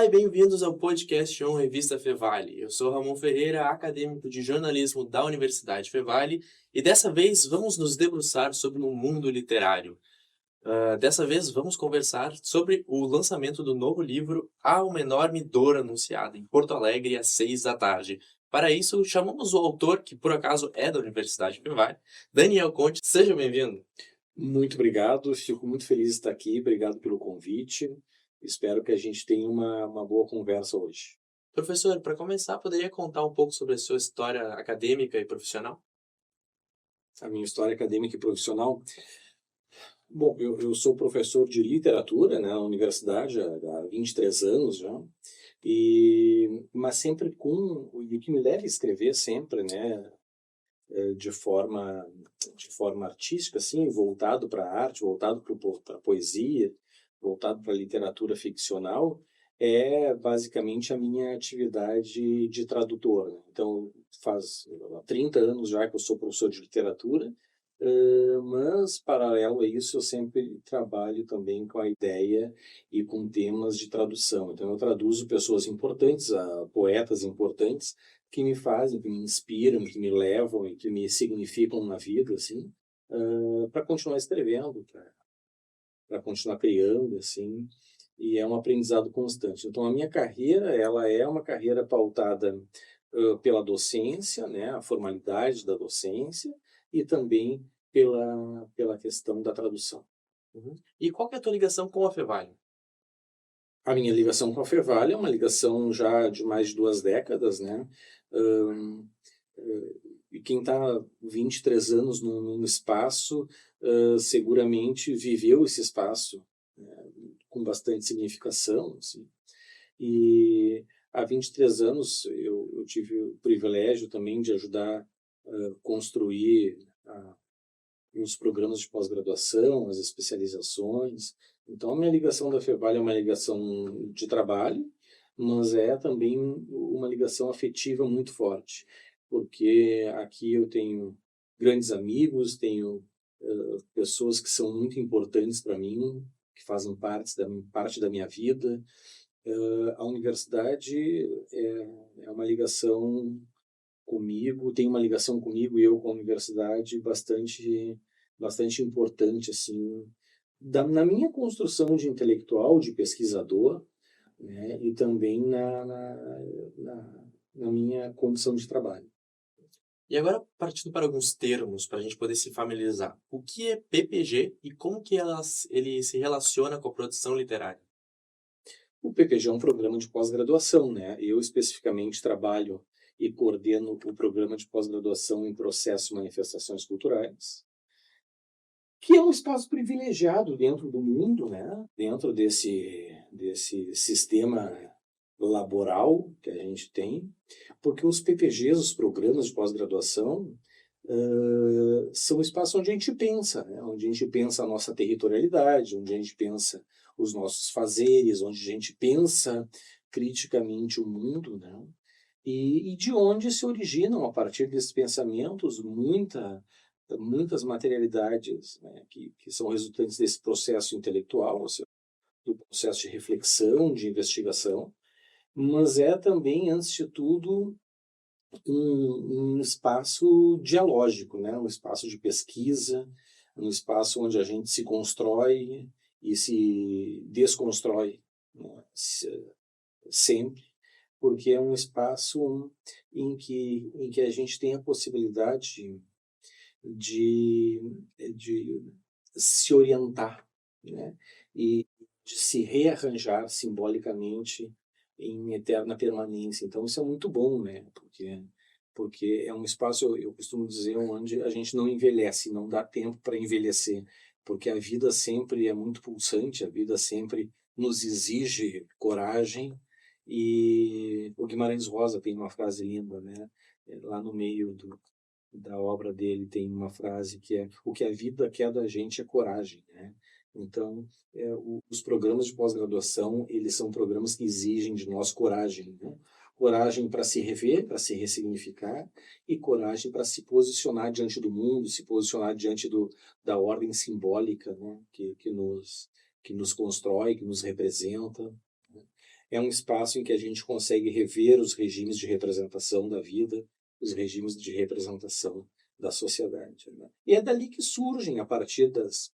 Olá e bem-vindos ao podcast On Revista Fevale. Eu sou Ramon Ferreira, acadêmico de jornalismo da Universidade Fevale, e dessa vez vamos nos debruçar sobre o mundo literário. Dessa vez vamos conversar sobre o lançamento do novo livro Há uma Enorme Dor Anunciada, em Porto Alegre, às 6 da tarde. Para isso, chamamos o autor, que por acaso é da Universidade Fevale, Daniel Conte. Seja bem-vindo. Muito obrigado, fico muito feliz de estar aqui, obrigado pelo convite. Espero que a gente tenha uma boa conversa hoje. Professor, para começar, poderia contar um pouco sobre a sua história acadêmica e profissional? A minha história acadêmica e profissional. Bom, eu sou professor de literatura, né, na universidade há 23 anos já, mas sempre e o que me leva a escrever sempre, né, de forma artística, assim, voltado para a arte, voltado para a poesia, voltado para a literatura ficcional, é basicamente a minha atividade de tradutor, né? Então, faz 30 anos já que eu sou professor de literatura, mas, paralelo a isso, eu sempre trabalho também com a ideia e com temas de tradução. Então, eu traduzo pessoas importantes, poetas importantes, que me fazem, que me inspiram, que me levam e que me significam na vida, assim, para continuar escrevendo, para continuar criando, assim, e é um aprendizado constante. Então, a minha carreira, ela é uma carreira pautada pela docência, né, a formalidade da docência, e também pela questão da tradução. Uhum. E qual que é a tua ligação com a Fevale? A minha ligação com a Fevale é uma ligação já de mais de 2 décadas, né? Hum, e quem está 23 anos num espaço, seguramente viveu esse espaço, né, com bastante significação, assim. E há 23 anos eu tive o privilégio também de ajudar a construir os programas de pós-graduação, as especializações. Então, a minha ligação da Fevale é uma ligação de trabalho, mas é também uma ligação afetiva muito forte, porque aqui eu tenho grandes amigos, tenho pessoas que são muito importantes para mim, que fazem parte da minha vida. A universidade é uma ligação comigo, tem uma ligação comigo e eu com a universidade bastante importante, assim, na minha construção de intelectual, de pesquisador, né, e também na minha condição de trabalho. E agora, partindo para alguns termos, para a gente poder se familiarizar. O que é PPG e como que ele se relaciona com a produção literária? O PPG é um programa de pós-graduação, né? Eu especificamente trabalho e coordeno o programa de pós-graduação em Processos e Manifestações Culturais, que é um espaço privilegiado dentro do mundo, né? Dentro desse sistema laboral que a gente tem, porque os PPGs, os programas de pós-graduação, são espaços onde a gente pensa, né? Onde a gente pensa a nossa territorialidade, onde a gente pensa os nossos fazeres, onde a gente pensa criticamente o mundo, né? E de onde se originam, a partir desses pensamentos, muitas materialidades, né, que são resultantes desse processo intelectual, ou seja, do processo de reflexão, de investigação, mas é também, antes de tudo, um espaço dialógico, né? Um espaço de pesquisa, um espaço onde a gente se constrói e se desconstrói, né? Sempre, porque é um espaço em que a gente tem a possibilidade de se orientar, né? E de se rearranjar simbolicamente em eterna permanência. Então isso é muito bom, né? Porque é um espaço, eu costumo dizer, onde a gente não envelhece, não dá tempo para envelhecer, porque a vida sempre é muito pulsante, a vida sempre nos exige coragem. E o Guimarães Rosa tem uma frase linda, né? Lá no meio da obra dele tem uma frase que é: o que a vida quer da gente é coragem, né? Então, os programas de pós-graduação, eles são programas que exigem de nós coragem, né? Coragem para se rever, para se ressignificar, e coragem para se posicionar diante do mundo, se posicionar diante da ordem simbólica, né? que nos constrói, que nos representa, né? é um espaço em que a gente consegue rever os regimes de representação da vida, os regimes de representação da sociedade, né? E é dali que surgem, a partir das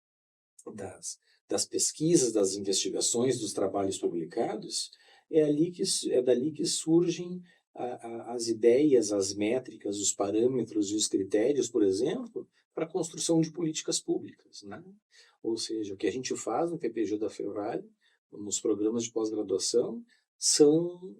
pesquisas, das investigações, dos trabalhos publicados, é dali que surgem as ideias, as métricas, os parâmetros e os critérios, por exemplo, para a construção de políticas públicas, né? Ou seja, o que a gente faz no PPG da Fevale, nos programas de pós-graduação, são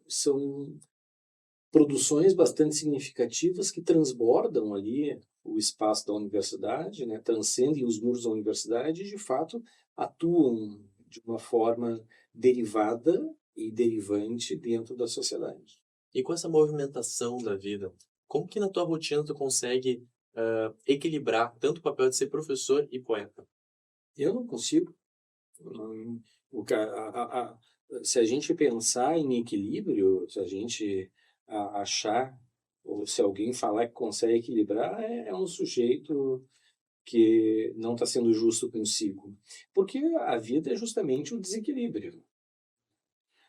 produções bastante significativas que transbordam ali o espaço da universidade, né, transcendem os muros da universidade e, de fato, atuam de uma forma derivada e derivante dentro da sociedade. E com essa movimentação da vida, como que na tua rotina tu consegue equilibrar tanto o papel de ser professor e poeta? Eu não consigo. Se a gente pensar em equilíbrio, se a gente achar, ou se alguém falar que consegue equilibrar, é um sujeito que não está sendo justo consigo. Porque a vida é justamente o desequilíbrio.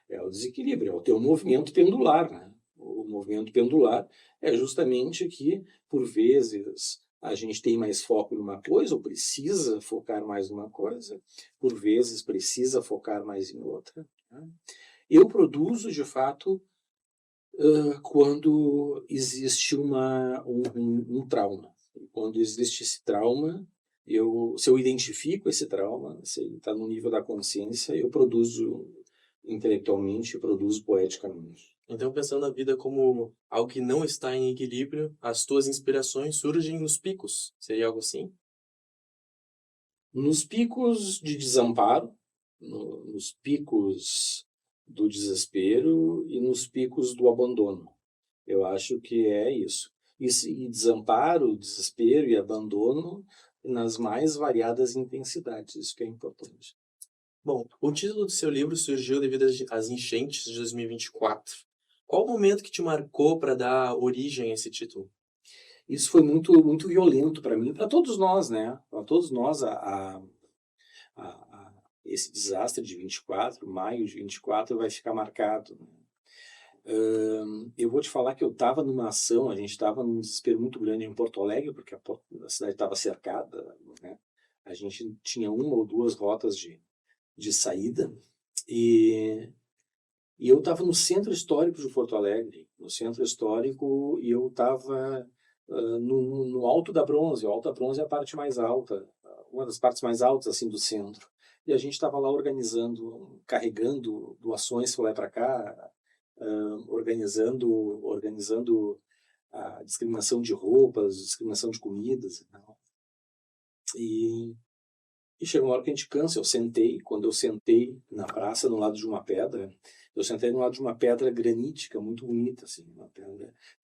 É o desequilíbrio, é o teu movimento pendular, né? O movimento pendular é justamente que, por vezes, a gente tem mais foco numa coisa, ou precisa focar mais numa coisa, por vezes precisa focar mais em outra, né? Eu produzo, de fato, quando existe um trauma. Quando existe esse trauma, se eu identifico esse trauma, se ele está no nível da consciência, eu produzo intelectualmente e produzo poeticamente. Então, pensando na vida como algo que não está em equilíbrio, as tuas inspirações surgem nos picos. Seria algo assim? Nos picos de desamparo, nos picos do desespero e nos picos do abandono. Eu acho que é isso. E desamparo, desespero e abandono nas mais variadas intensidades. Isso que é importante. Bom, o título do seu livro surgiu devido às enchentes de 2024. Qual o momento que te marcou para dar origem a esse título? Isso foi muito, muito violento para mim, para todos nós, né? Para todos nós, esse desastre de 24, maio de 24, vai ficar marcado, né? Eu vou te falar que eu estava numa ação, a gente estava num desespero muito grande em Porto Alegre, porque a cidade estava cercada, né? A gente tinha uma ou duas rotas de saída, e eu estava no centro histórico de Porto Alegre, no centro histórico, e eu estava no Alto da Bronze. O Alto da Bronze é a parte mais alta, uma das partes mais altas assim do centro. E a gente estava lá organizando, carregando doações para lá e para cá, organizando a discriminação de roupas, discriminação de comidas. E chegou uma hora que a gente cansa. Quando eu sentei na praça, no lado de uma pedra, eu sentei no lado de uma pedra granítica, muito bonita, assim,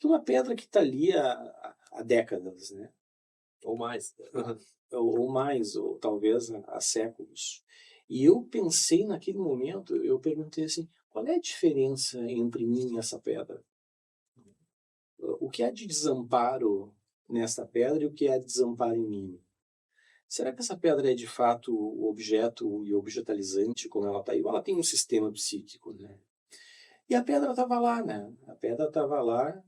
uma pedra que está ali há décadas, né? Ou mais? Ou mais, ou talvez há séculos. E eu pensei naquele momento, eu perguntei assim, qual é a diferença entre mim e essa pedra? O que há de desamparo nessa pedra e o que há de desamparo em mim? Será que essa pedra é de fato o objeto e objetalizante como ela está aí? Ou ela tem um sistema psíquico, né? E a pedra estava lá, né? A pedra estava lá,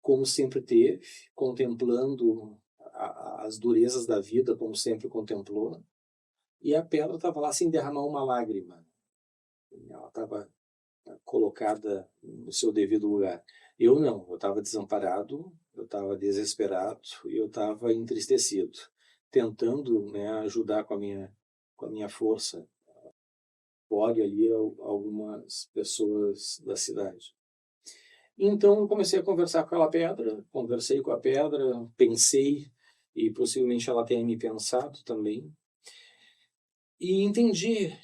como sempre teve, contemplando as durezas da vida, como sempre contemplou. E a pedra estava lá sem derramar uma lágrima. Ela estava colocada no seu devido lugar. Eu não, eu estava desamparado, eu estava desesperado e eu estava entristecido, tentando, né, ajudar com a minha força, fora ali algumas pessoas da cidade. Então eu comecei a conversar com aquela pedra, conversei com a pedra, pensei, e possivelmente ela tenha me pensado também. E entendi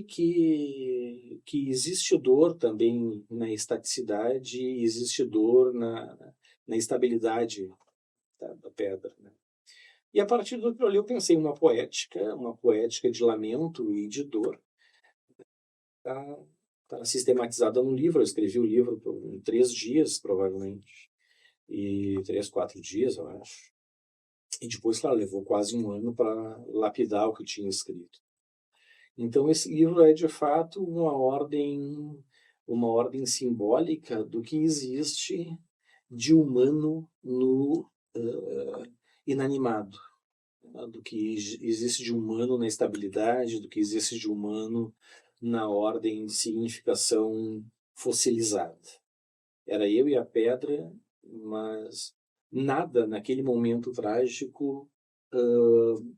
que existe dor também na estaticidade, existe dor na estabilidade da pedra, né? E a partir do que eu li, eu pensei uma poética de lamento e de dor. Tá sistematizada no livro. Eu escrevi o livro em 3 dias, provavelmente. 3, 4 dias, eu acho. E depois, claro, levou quase um ano para lapidar o que eu tinha escrito. Então, esse livro é, de fato, uma ordem uma ordem simbólica do que existe de humano no inanimado, né? Do que existe de humano na estabilidade, do que existe de humano na ordem de significação fossilizada. Era eu e a pedra, mas nada naquele momento trágico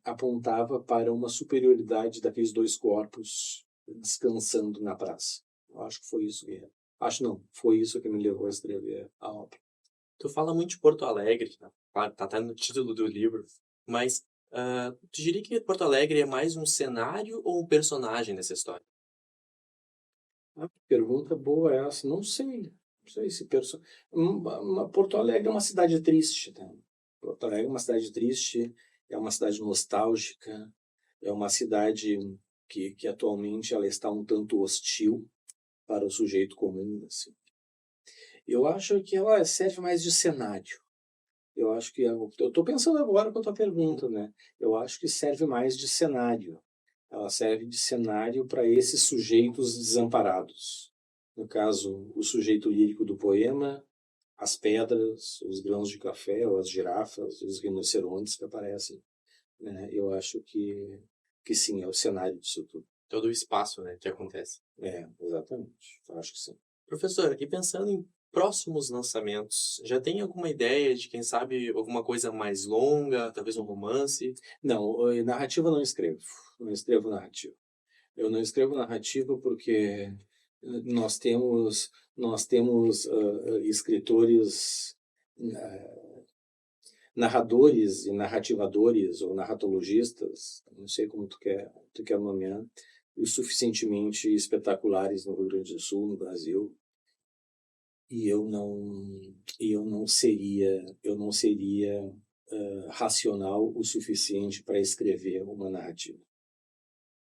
apontava para uma superioridade daqueles dois corpos descansando na praça. Eu acho que foi isso que... Acho não, foi isso que me levou a escrever a obra. Tu fala muito de Porto Alegre, né? Claro, tá até no título do livro, mas tu diria que Porto Alegre é mais um cenário ou um personagem nessa história? A pergunta boa é essa, não sei. Não sei se Porto Alegre é uma cidade triste, tá? Porto Alegre é uma cidade triste, é uma cidade nostálgica, é uma cidade que atualmente ela está um tanto hostil para o sujeito comum, assim. Eu acho que ela serve mais de cenário. Eu acho que eu estou pensando agora com a tua pergunta, né? Eu acho que serve mais de cenário. Ela serve de cenário para esses sujeitos desamparados. No caso, o sujeito lírico do poema, as pedras, os grãos de café, ou as girafas, os rinocerontes que aparecem, né? Eu acho que sim, é o cenário disso tudo. Todo o espaço, né, que acontece. Exatamente. Eu acho que sim. Professor, e pensando em próximos lançamentos, já tem alguma ideia de, quem sabe, alguma coisa mais longa, talvez um romance? Não, narrativa eu não escrevo. Não escrevo narrativa. Eu não escrevo narrativa porque nós temos escritores, narradores e narrativadores ou narratologistas, não sei como tu quer nomear, o suficientemente espetaculares no Rio Grande do Sul, no Brasil, e eu não seria racional o suficiente para escrever uma narrativa.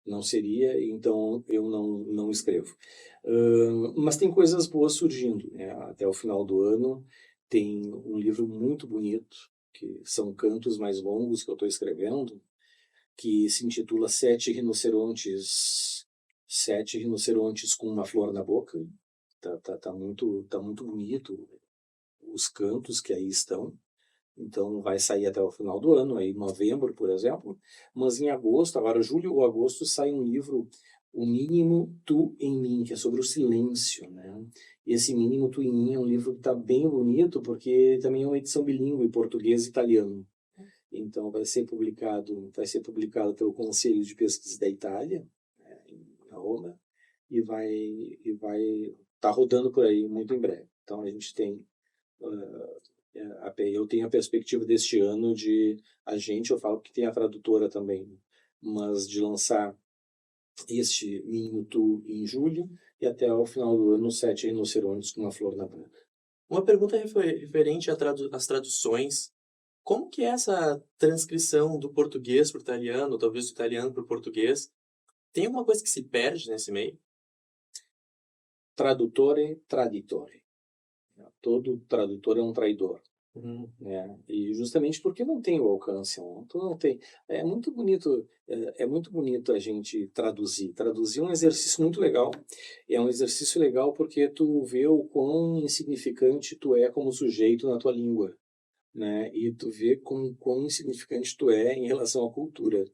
Não seria, então eu não escrevo. Mas tem coisas boas surgindo, né? Até o final do ano tem um livro muito bonito, que são cantos mais longos que eu estou escrevendo, que se intitula Sete Rinocerontes com uma Flor na Boca. Tá muito bonito os cantos que aí estão. Então vai sair até o final do ano, aí em novembro, por exemplo. Mas em agosto, agora julho ou agosto, sai um livro, O Mínimo Tu em Mim, que é sobre o silêncio, né? E esse Mínimo Tu em Mim é um livro que está bem bonito, porque também é uma edição bilíngue, português e italiano. Então vai ser publicado pelo Conselho de Pesquisa da Itália, né, em Roma, e vai estar rodando por aí muito em breve. Então a gente tem eu tenho a perspectiva deste ano eu falo que tem a tradutora também, mas de lançar este Minuto em julho e até ao final do ano Sete Rinocerontes com uma Flor na Boca. Uma pergunta referente às traduções. Como que é essa transcrição do português para o italiano, talvez do italiano para o português? Tem alguma coisa que se perde nesse meio? Tradutore, traditore. Todo tradutor é um traidor. Uhum. Né? E justamente porque não tem o alcance, não tem. É muito bonito a gente traduzir. Traduzir é um exercício muito legal. É um exercício legal porque tu vê o quão insignificante tu é como sujeito na tua língua, né? E tu vê quão insignificante tu é em relação à cultura.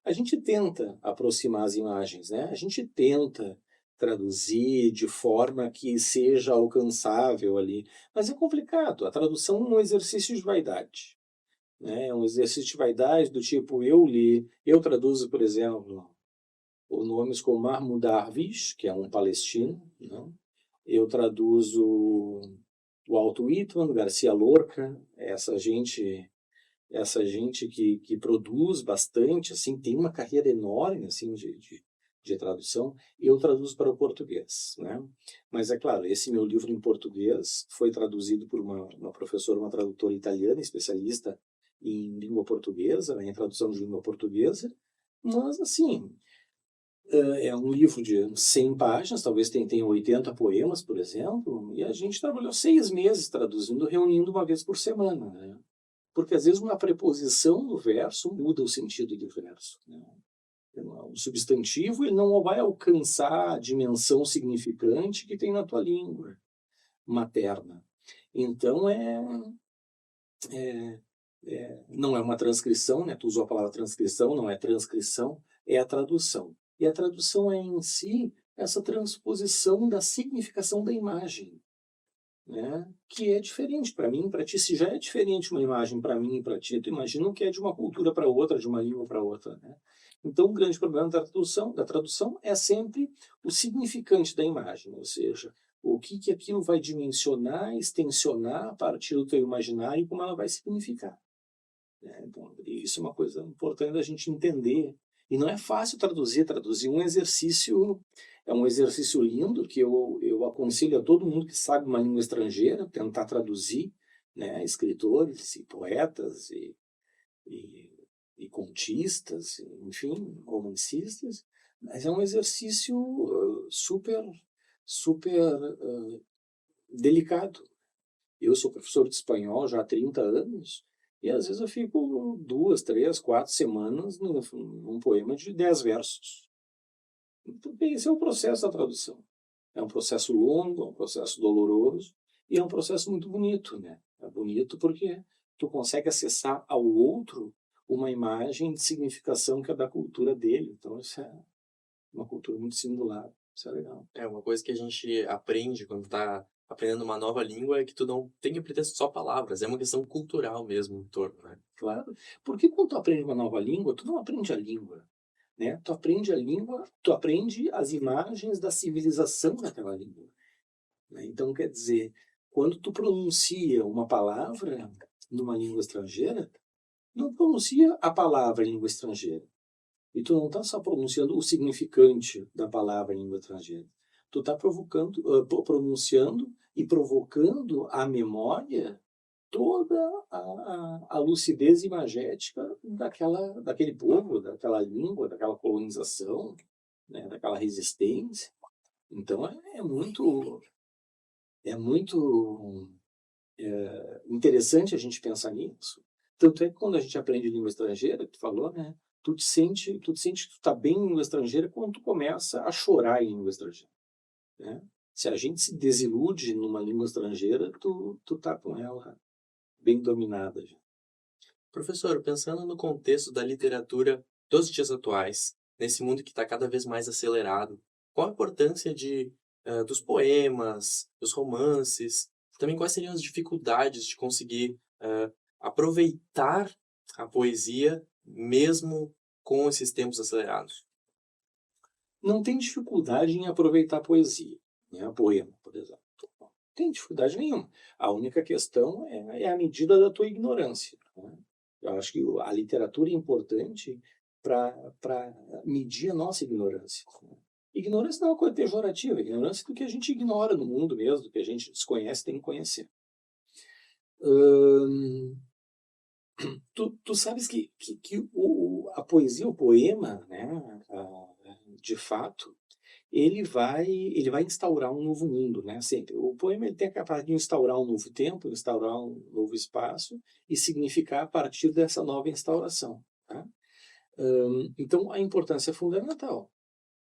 A gente tenta aproximar as imagens, né? A gente tenta traduzir de forma que seja alcançável ali, mas é complicado. A tradução é um exercício de vaidade, né? É um exercício de vaidade do tipo, eu traduzo, por exemplo, os nomes como Mahmoud Darwish, que é um palestino, né? Eu traduzo o Walt Whitman, Garcia Lorca, essa gente que produz bastante, assim, tem uma carreira enorme assim de tradução. Eu traduzo para o português, né? Mas é claro, esse meu livro em português foi traduzido por uma professora, uma tradutora italiana, especialista em língua portuguesa, né, em tradução de língua portuguesa. Mas assim, é um livro de 100 páginas, talvez tenha 80 poemas, por exemplo, e a gente trabalhou 6 meses traduzindo, reunindo uma vez por semana, né? Porque às vezes uma preposição do verso muda o sentido do verso, né? Um substantivo ele não vai alcançar a dimensão significante que tem na tua língua materna. Então, não é uma transcrição, né? Tu usou a palavra transcrição, não é transcrição, é a tradução. E a tradução é, em si, essa transposição da significação da imagem, né? Que é diferente para mim, para ti. Se já é diferente uma imagem para mim e para ti, tu imagina o que é de uma cultura para outra, de uma língua para outra, né? Então, o grande problema da tradução é sempre o significante da imagem, ou seja, o que aquilo vai dimensionar, extensionar a partir do teu imaginário e como ela vai significar. Né? Então, isso é uma coisa importante da gente entender. E não é fácil traduzir. Traduzir é um exercício lindo que eu aconselho a todo mundo que sabe uma língua estrangeira tentar traduzir, né, escritores e poetas e contistas, enfim, romancistas, mas é um exercício super delicado. Eu sou professor de espanhol já há 30 anos e às vezes eu fico 2, 3, 4 semanas num poema de 10 versos. Então, esse é o processo da tradução. É um processo longo, é um processo doloroso e é um processo muito bonito, né? É bonito porque tu consegue acessar ao outro uma imagem de significação que é da cultura dele. Então, isso é uma cultura muito singular. Isso é legal. É uma coisa que a gente aprende quando está aprendendo uma nova língua é que tu não tem que aprender só palavras, é uma questão cultural mesmo em torno, né? Claro. Porque quando tu aprende uma nova língua, tu não aprende a língua, né? Tu aprende a língua, tu aprende as imagens da civilização daquela língua, né? Então, quer dizer, quando tu pronuncia uma palavra numa língua estrangeira, não pronuncia a palavra em língua estrangeira. E tu não está só pronunciando o significante da palavra em língua estrangeira. Tu está pronunciando e provocando a memória toda a lucidez imagética daquele povo, daquela língua, daquela colonização, né, daquela resistência. Então é muito interessante a gente pensar nisso. Tanto é que quando a gente aprende língua estrangeira, que tu falou, né, tu te sente que tu está bem em língua estrangeira quando tu começa a chorar em língua estrangeira, né? Se a gente se desilude numa língua estrangeira, tu tá com ela bem dominada já. Professor, pensando no contexto da literatura dos dias atuais, nesse mundo que está cada vez mais acelerado, qual a importância dos poemas, dos romances? Também quais seriam as dificuldades de conseguir aproveitar a poesia mesmo com esses tempos acelerados? Não tem dificuldade em aproveitar a poesia, né? Poema, por exemplo. Não tem dificuldade nenhuma. A única questão é a medida da tua ignorância, né? Eu acho que a literatura é importante para medir a nossa ignorância, né? Ignorância não é uma coisa pejorativa. Ignorância é do que a gente ignora no mundo mesmo, do que a gente desconhece, tem que conhecer. Tu sabes que a poesia, o poema, né, de fato, ele vai instaurar um novo mundo, né? Sempre. O poema ele tem a capacidade de instaurar um novo tempo, instaurar um novo espaço e significar a partir dessa nova instauração, tá? Então, a importância é fundamental.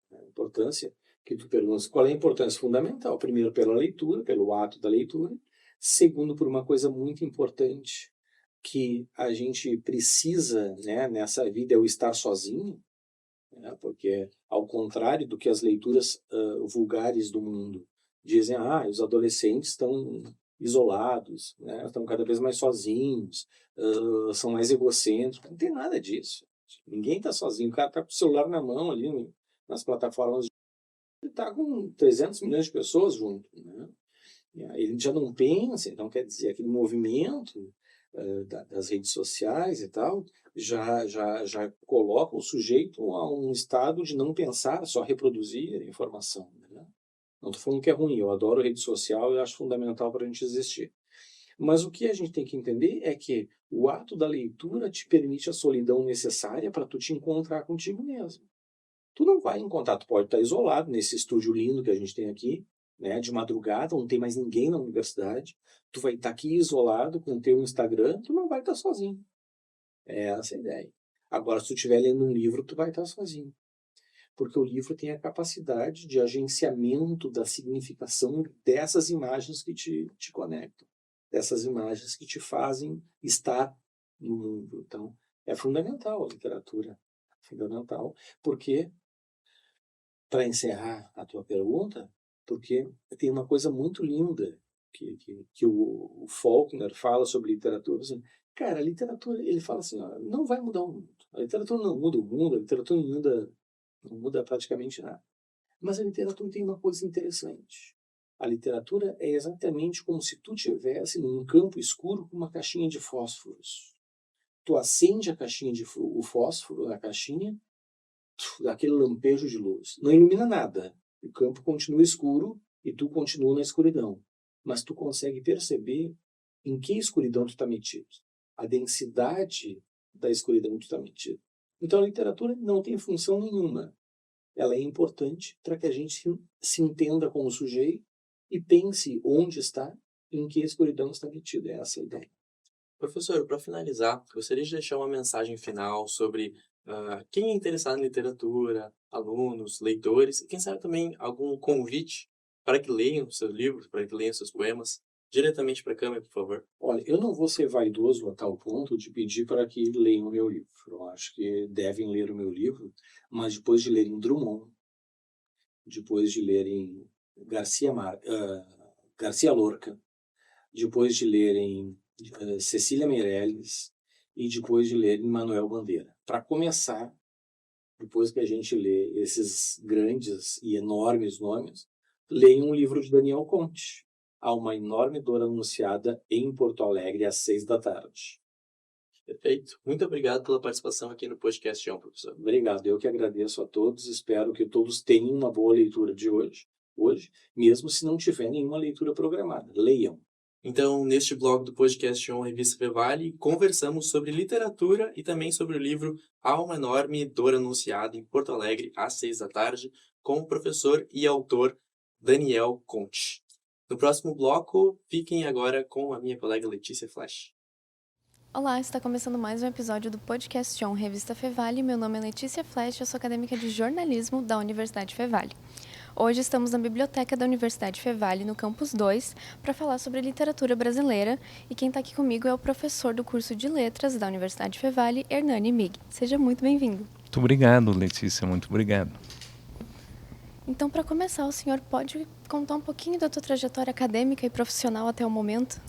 A importância que tu perguntas, qual é a importância fundamental? Primeiro, pela leitura, pelo ato da leitura. Segundo, por uma coisa muito importante que a gente precisa, né, nessa vida, é o estar sozinho, né, porque, ao contrário do que as leituras vulgares do mundo dizem, os adolescentes estão isolados, né, estão cada vez mais sozinhos, são mais egocêntricos. Não tem nada disso. Ninguém está sozinho. O cara está com o celular na mão ali, nas plataformas. Ele está com 300 milhões de pessoas junto, né? Ele já não pensa, então quer dizer, aquele movimento das redes sociais e tal, já coloca o sujeito a um estado de não pensar, só reproduzir informação, né? Não estou falando que é ruim, eu adoro rede social e acho fundamental para a gente existir. Mas o que a gente tem que entender é que o ato da leitura te permite a solidão necessária para tu te encontrar contigo mesmo. Tu não vai encontrar, tu pode estar isolado nesse estúdio lindo que a gente tem aqui, né, de madrugada, não tem mais ninguém na universidade, tu vai estar aqui isolado com o teu Instagram, tu não vai estar sozinho. É essa a ideia. Agora, se tu estiver lendo um livro, tu vai estar sozinho. Porque o livro tem a capacidade de agenciamento da significação dessas imagens que te conectam, dessas imagens que te fazem estar no mundo. Então, é fundamental a literatura, fundamental, porque, para encerrar a tua pergunta, porque tem uma coisa muito linda que o Faulkner fala sobre literatura. Assim, cara, a literatura, ele fala assim, ó, não vai mudar o mundo. A literatura não muda o mundo, a literatura não muda praticamente nada. Mas a literatura tem uma coisa interessante. A literatura é exatamente como se tu tivesse num campo escuro com uma caixinha de fósforos. Tu acende a caixinha o fósforo na caixinha, aquele lampejo de luz. Não ilumina nada. O campo continua escuro e tu continua na escuridão. Mas tu consegue perceber em que escuridão tu está metido. A densidade da escuridão que tu está metido. Então a literatura não tem função nenhuma. Ela é importante para que a gente se entenda como sujeito e pense onde está e em que escuridão está metido. É essa a ideia. Professor, para finalizar, gostaria de deixar uma mensagem final sobre quem é interessado em literatura, alunos, leitores, e quem sabe também algum convite para que leiam seus livros, para que leiam seus poemas, diretamente para a câmera, por favor. Olha, eu não vou ser vaidoso a tal ponto de pedir para que leiam o meu livro. Eu acho que devem ler o meu livro, mas depois de lerem Drummond, depois de lerem Garcia Lorca, depois de lerem Cecília Meirelles e depois de lerem Manuel Bandeira. Para começar, depois que a gente lê esses grandes e enormes nomes, leiam um livro de Daniel Conte. Há uma enorme dor anunciada em Porto Alegre às 6 da tarde. Perfeito. Muito obrigado pela participação aqui no podcast, João, professor. Obrigado. Eu que agradeço a todos. Espero que todos tenham uma boa leitura de hoje, mesmo se não tiver nenhuma leitura programada. Leiam. Então, neste blog do podcast João Revista Fevale, conversamos sobre literatura e também sobre o livro Há uma Enorme Dor Anunciada em Porto Alegre às 6 da tarde, com o professor e autor Daniel Conte. No próximo bloco, fiquem agora com a minha colega Letícia Flash. Olá, está começando mais um episódio do podcast João Revista Fevale. Meu nome é Letícia Flash, eu sou acadêmica de jornalismo da Universidade Fevale. Hoje estamos na biblioteca da Universidade Fevale, no Campus 2, para falar sobre literatura brasileira, e quem está aqui comigo é o professor do curso de Letras da Universidade Fevale, Hernani Mig. Seja muito bem-vindo. Muito obrigado, Letícia, muito obrigado. Então, para começar, o senhor pode contar um pouquinho da sua trajetória acadêmica e profissional até o momento?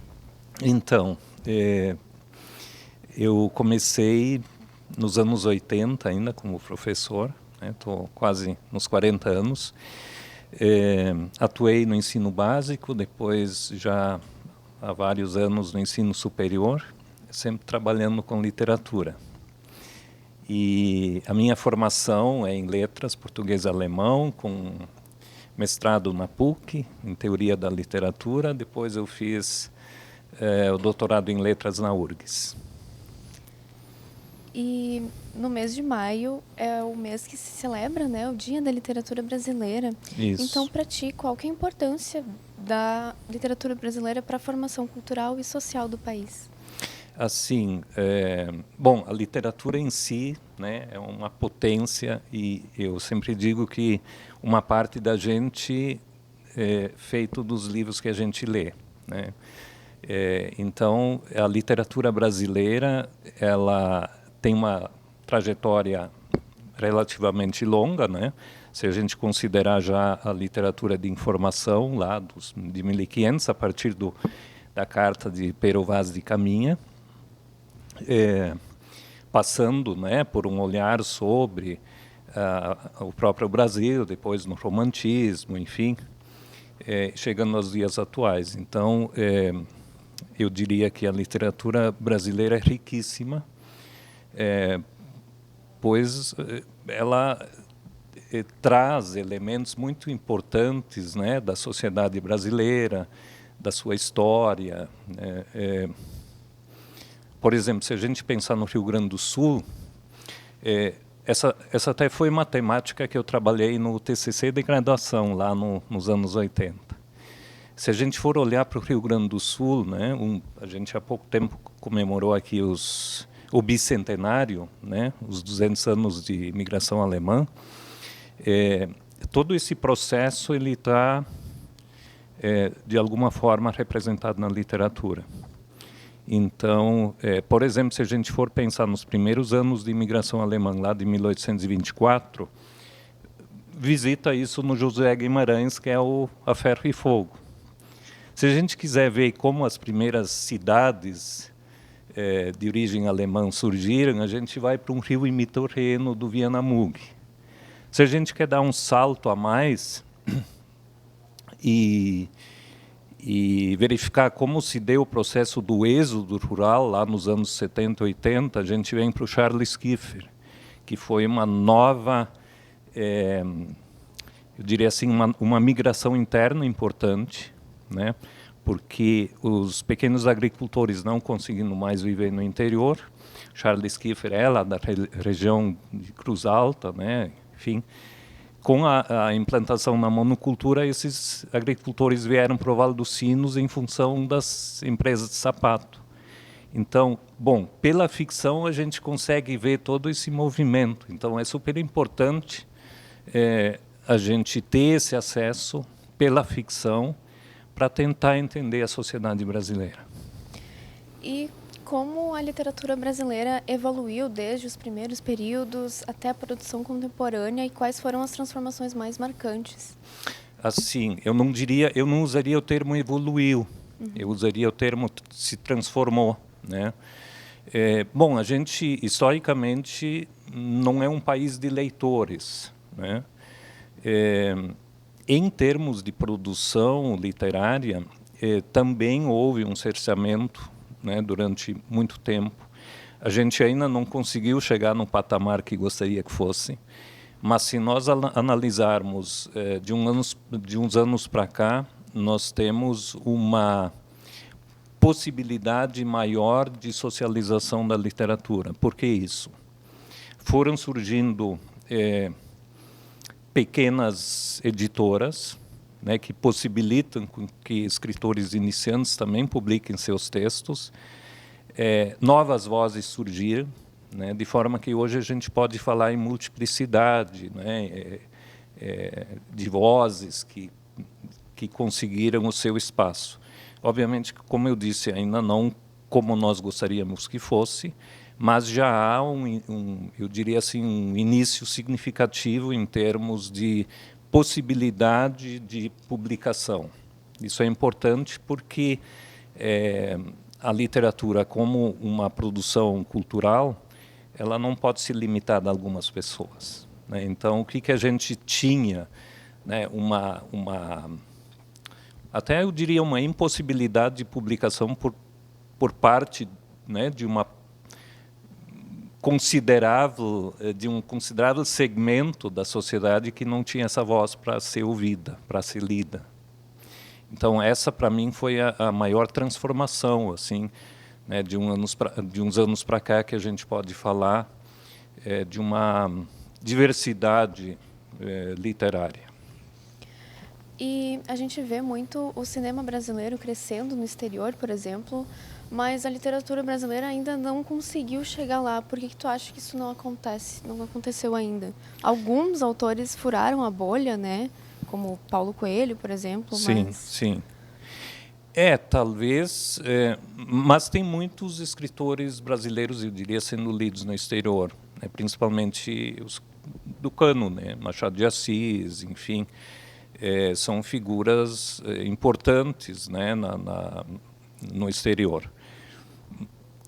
Então, eu comecei nos anos 80 ainda como professor, estou quase nos 40 anos. Atuei no ensino básico, depois já há vários anos no ensino superior, sempre trabalhando com literatura. E a minha formação é em letras, português e alemão, com mestrado na PUC, em teoria da literatura. Depois eu fiz o doutorado em letras na URGS. E no mês de maio é o mês que se celebra, né, o Dia da Literatura Brasileira. Isso. Então, para ti, qual que é a importância da literatura brasileira para a formação cultural e social do país? Assim, bom, a literatura em si, né, é uma potência, e eu sempre digo que uma parte da gente é feito dos livros que a gente lê, né? Então, a literatura brasileira, ela tem uma trajetória relativamente longa, né? Se a gente considerar já a literatura de informação lá de 1500, a partir da carta de Pero Vaz de Caminha, passando, né, por um olhar sobre o próprio Brasil, depois no romantismo, enfim, chegando aos dias atuais. Então, eu diria que a literatura brasileira é riquíssima, pois ela traz elementos muito importantes, né, da sociedade brasileira, da sua história, por exemplo, se a gente pensar no Rio Grande do Sul, essa até foi uma temática que eu trabalhei no TCC de graduação, lá nos anos 80. Se a gente for olhar para o Rio Grande do Sul, né, a gente há pouco tempo comemorou aqui os o bicentenário, né, os 200 anos de imigração alemã, todo esse processo ele está, de alguma forma, representado na literatura. Então, por exemplo, se a gente for pensar nos primeiros anos de imigração alemã, lá de 1824, visita isso no José Guimarães, que é o A Ferro e Fogo. Se a gente quiser ver como as primeiras cidades de origem alemã surgiram, a gente vai para um rio imitorreno do Viana Mug. Se a gente quer dar um salto a mais e verificar como se deu o processo do êxodo rural lá nos anos 70, 80, a gente vem para o Charles Kiefer, que foi uma nova, eu diria assim, uma migração interna importante, né? Porque os pequenos agricultores não conseguindo mais viver no interior. Charles Kiefer é lá da região de Cruz Alta, né? Enfim, com a implantação na monocultura, esses agricultores vieram para o Vale dos Sinos em função das empresas de sapato. Então, bom, pela ficção a gente consegue ver todo esse movimento. Então, é super importante a gente ter esse acesso pela ficção para tentar entender a sociedade brasileira. E como a literatura brasileira evoluiu desde os primeiros períodos até a produção contemporânea e quais foram as transformações mais marcantes? Assim, eu não usaria o termo evoluiu, eu usaria o termo se transformou, né? Bom, a gente historicamente não é um país de leitores, né? Em termos de produção literária, também houve um cerceamento, né, durante muito tempo. A gente ainda não conseguiu chegar no patamar que gostaria que fosse, mas se nós analisarmos de uns anos para cá, nós temos uma possibilidade maior de socialização da literatura. Por que isso? Foram surgindo pequenas editoras, né, que possibilitam que escritores iniciantes também publiquem seus textos. Novas vozes surgiram, né, de forma que hoje a gente pode falar em multiplicidade, né, de vozes que conseguiram o seu espaço. Obviamente, como eu disse, ainda não como nós gostaríamos que fosse, mas já há eu diria assim, um início significativo em termos de possibilidade de publicação. Isso é importante porque a literatura, como uma produção cultural, ela não pode se limitar a algumas pessoas, né? Então, o que a gente tinha, né, até eu diria uma impossibilidade de publicação por parte, né, de um considerável segmento da sociedade que não tinha essa voz para ser ouvida, para ser lida. Então, essa, para mim, foi a maior transformação, assim, né, de uns anos para cá, que a gente pode falar de uma diversidade literária. E a gente vê muito o cinema brasileiro crescendo no exterior, por exemplo, mas a literatura brasileira ainda não conseguiu chegar lá. Por que tu acha que isso não aconteceu ainda? Alguns autores furaram a bolha, né? Como Paulo Coelho, por exemplo. Sim, sim. Talvez, mas tem muitos escritores brasileiros, eu diria, sendo lidos no exterior, né? Principalmente os do cano, né? Machado de Assis, enfim. São figuras importantes, né, no exterior.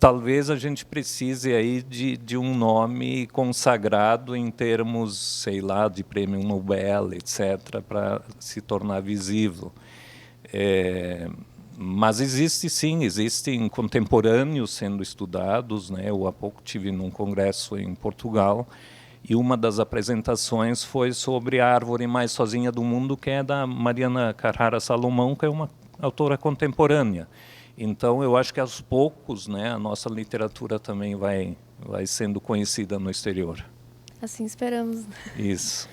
Talvez a gente precise aí de um nome consagrado em termos, sei lá, de prêmio Nobel, etc., para se tornar visível. Mas existem contemporâneos sendo estudados, né? Eu há pouco tive num congresso em Portugal, e uma das apresentações foi sobre a árvore mais sozinha do mundo, que é da Mariana Carrara Salomão, que é uma autora contemporânea. Então, eu acho que aos poucos, né, a nossa literatura também vai sendo conhecida no exterior. Assim esperamos. Isso.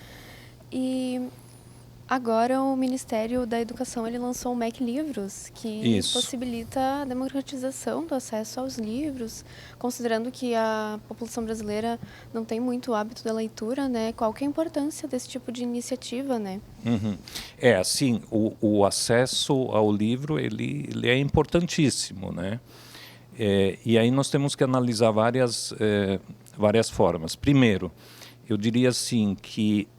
E Agora o Ministério da Educação ele lançou o MEC Livros, que Isso. possibilita a democratização do acesso aos livros, considerando que a população brasileira não tem muito hábito da leitura, né? Qual que é a importância desse tipo de iniciativa, né? Uhum. Assim, o acesso ao livro ele é importantíssimo, né? E aí nós temos que analisar várias formas. Primeiro, eu diria assim que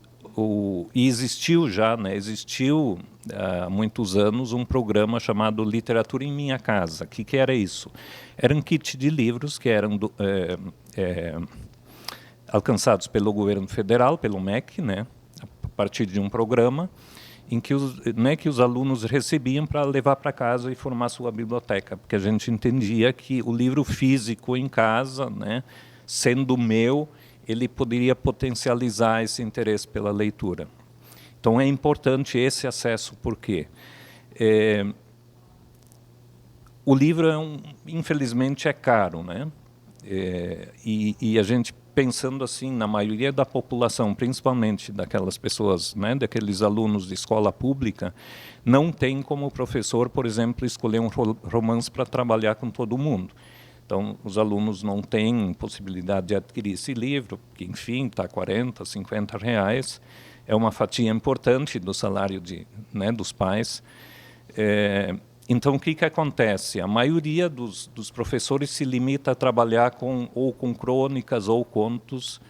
existiu já, né? Existiu há muitos anos um programa chamado Literatura em Minha Casa. O que era isso? Era um kit de livros que eram alcançados pelo governo federal, pelo MEC, né? A partir de um programa em que os alunos recebiam para levar para casa e formar sua biblioteca, porque a gente entendia que o livro físico em casa, né, sendo meu, ele poderia potencializar esse interesse pela leitura. Então é importante esse acesso, porque o livro infelizmente é caro, né? E a gente pensando assim na maioria da população, principalmente daquelas pessoas, né, daqueles alunos de escola pública, não tem como professor, por exemplo, escolher um romance para trabalhar com todo mundo. Então, os alunos não têm possibilidade de adquirir esse livro, que, enfim, está R$40, R$50. É uma fatia importante do salário dos pais. Então, o que acontece? A maioria dos professores se limita a trabalhar ou com crônicas ou contos,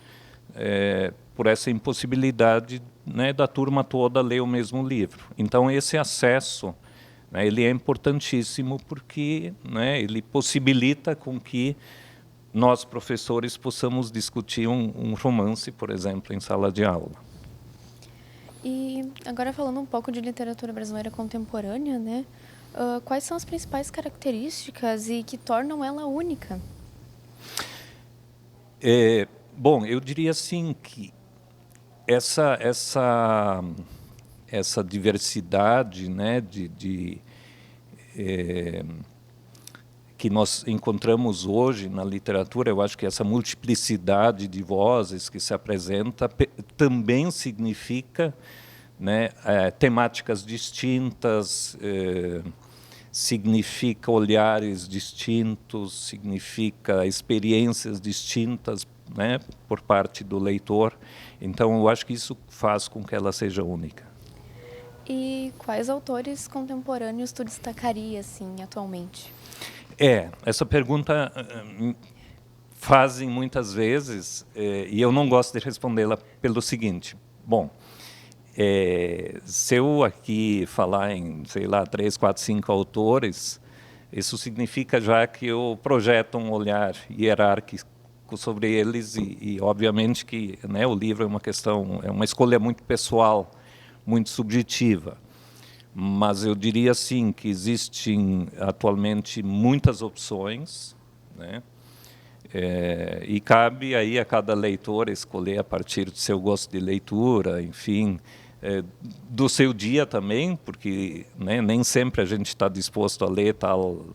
por essa impossibilidade, né, da turma toda ler o mesmo livro. Então, esse acesso, né, ele é importantíssimo porque, né, ele possibilita com que nós, professores, possamos discutir um romance, por exemplo, em sala de aula. E agora falando um pouco de literatura brasileira contemporânea, né? Quais são as principais características e que tornam ela única? Bom, eu diria assim que essa diversidade, né, que nós encontramos hoje na literatura, eu acho que essa multiplicidade de vozes que se apresenta também significa, né, temáticas distintas, significa olhares distintos, significa experiências distintas, né, por parte do leitor. Então, eu acho que isso faz com que ela seja única. E quais autores contemporâneos tu destacaria, assim, atualmente? Essa pergunta fazem muitas vezes, e eu não gosto de respondê-la pelo seguinte. Bom, se eu aqui falar em, sei lá, 3, 4, 5 autores, isso significa já que eu projeto um olhar hierárquico sobre eles e obviamente que, né, o livro é uma escolha muito pessoal, muito subjetiva. Mas eu diria assim que existem atualmente muitas opções, né? E cabe aí a cada leitor escolher a partir do seu gosto de leitura, enfim, do seu dia também, porque, né, nem sempre a gente está disposto a ler tal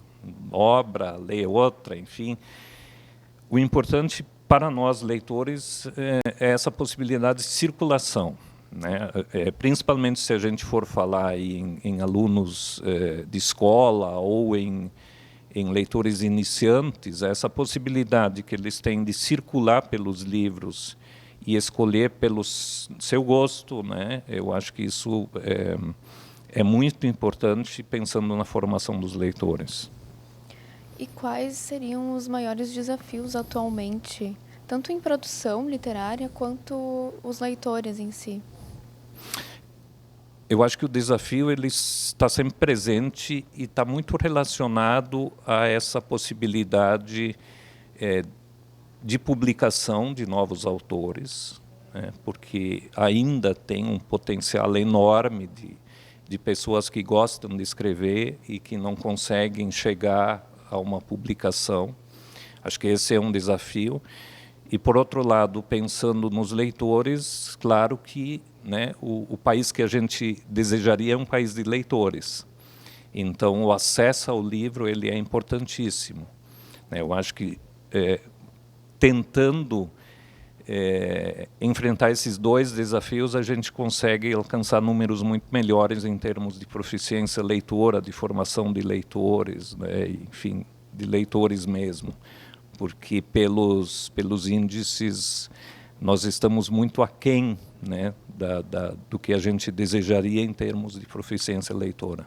obra, ler outra, enfim. O importante para nós, leitores, é essa possibilidade de circulação, né? Principalmente se a gente for falar em alunos de escola ou em leitores iniciantes, essa possibilidade que eles têm de circular pelos livros e escolher pelo seu gosto, né? Eu acho que isso é muito importante pensando na formação dos leitores. E quais seriam os maiores desafios atualmente, tanto em produção literária quanto os leitores em si? Eu acho que o desafio ele está sempre presente e está muito relacionado a essa possibilidade de publicação de novos autores, né, porque ainda tem um potencial enorme de pessoas que gostam de escrever e que não conseguem chegar a uma publicação. Acho que esse é um desafio. E, por outro lado, pensando nos leitores, claro que, né, o país que a gente desejaria é um país de leitores. Então, o acesso ao livro ele é importantíssimo. Eu acho que, tentando enfrentar esses dois desafios, a gente consegue alcançar números muito melhores em termos de proficiência leitora, de formação de leitores, né, enfim, de leitores mesmo, porque pelos índices nós estamos muito aquém, né, do que a gente desejaria em termos de proficiência leitora.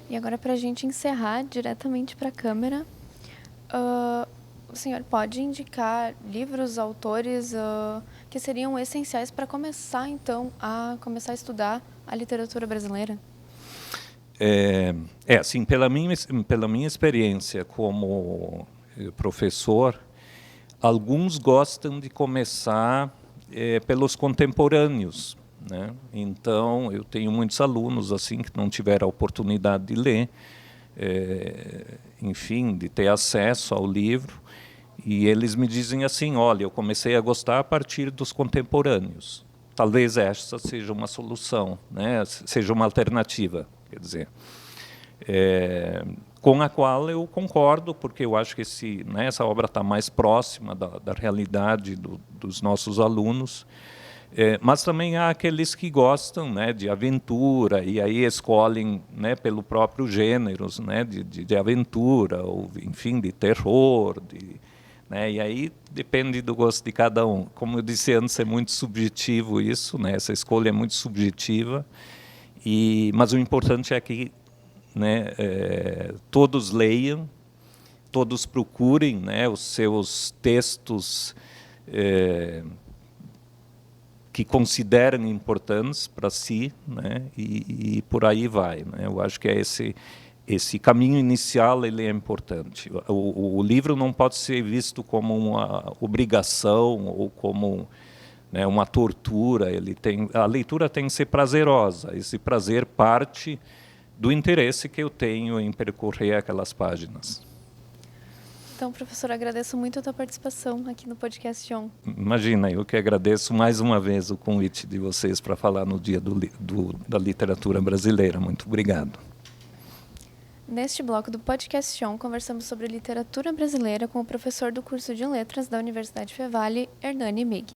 E agora, para a gente encerrar diretamente para a câmera, o senhor pode indicar livros, autores que seriam essenciais para começar, então, a estudar a literatura brasileira? Assim, pela minha experiência como professor, alguns gostam de começar pelos contemporâneos, né? Então, eu tenho muitos alunos assim que não tiveram a oportunidade de ler, enfim, de ter acesso ao livro, e eles me dizem assim: olha, eu comecei a gostar a partir dos contemporâneos. Talvez essa seja uma solução, né? Seja uma alternativa, quer dizer, com a qual eu concordo, porque eu acho que essa obra está mais próxima da realidade dos nossos alunos. Mas também há aqueles que gostam, né, de aventura, e aí escolhem, né, pelo próprio gêneros, né, de aventura, ou, enfim, de terror, né, e aí depende do gosto de cada um. Como eu disse antes, é muito subjetivo isso, né, essa escolha é muito subjetiva, mas o importante é que, né, todos leiam, todos procurem, né, os seus textos que consideram importantes para si, né, e por aí vai, né. Eu acho que esse caminho inicial ele é importante. O livro não pode ser visto como uma obrigação ou como, né, uma tortura. A leitura tem que ser prazerosa. Esse prazer parte do interesse que eu tenho em percorrer aquelas páginas. Então, professor, agradeço muito a tua participação aqui no podcast John. Imagina, eu que agradeço mais uma vez o convite de vocês para falar no Dia da Literatura Brasileira. Muito obrigado. Neste bloco do podcast John, conversamos sobre literatura brasileira com o professor do curso de Letras da Universidade Fevale, Hernani Mig.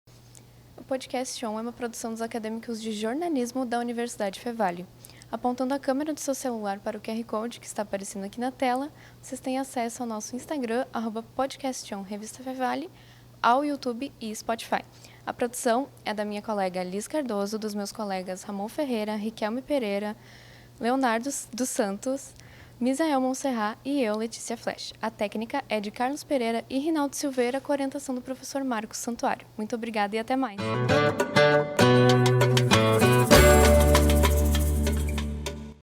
O podcast John é uma produção dos acadêmicos de jornalismo da Universidade Fevale. Apontando a câmera do seu celular para o QR Code que está aparecendo aqui na tela, vocês têm acesso ao nosso Instagram, @podcastjohnrevistafevale, ao YouTube e Spotify. A produção é da minha colega Liz Cardoso, dos meus colegas Ramon Ferreira, Riquelme Pereira, Leonardo dos Santos, Misael Monserrat e eu, Letícia Flesch. A técnica é de Carlos Pereira e Rinaldo Silveira, com orientação do professor Marcos Santuário. Muito obrigada e até mais!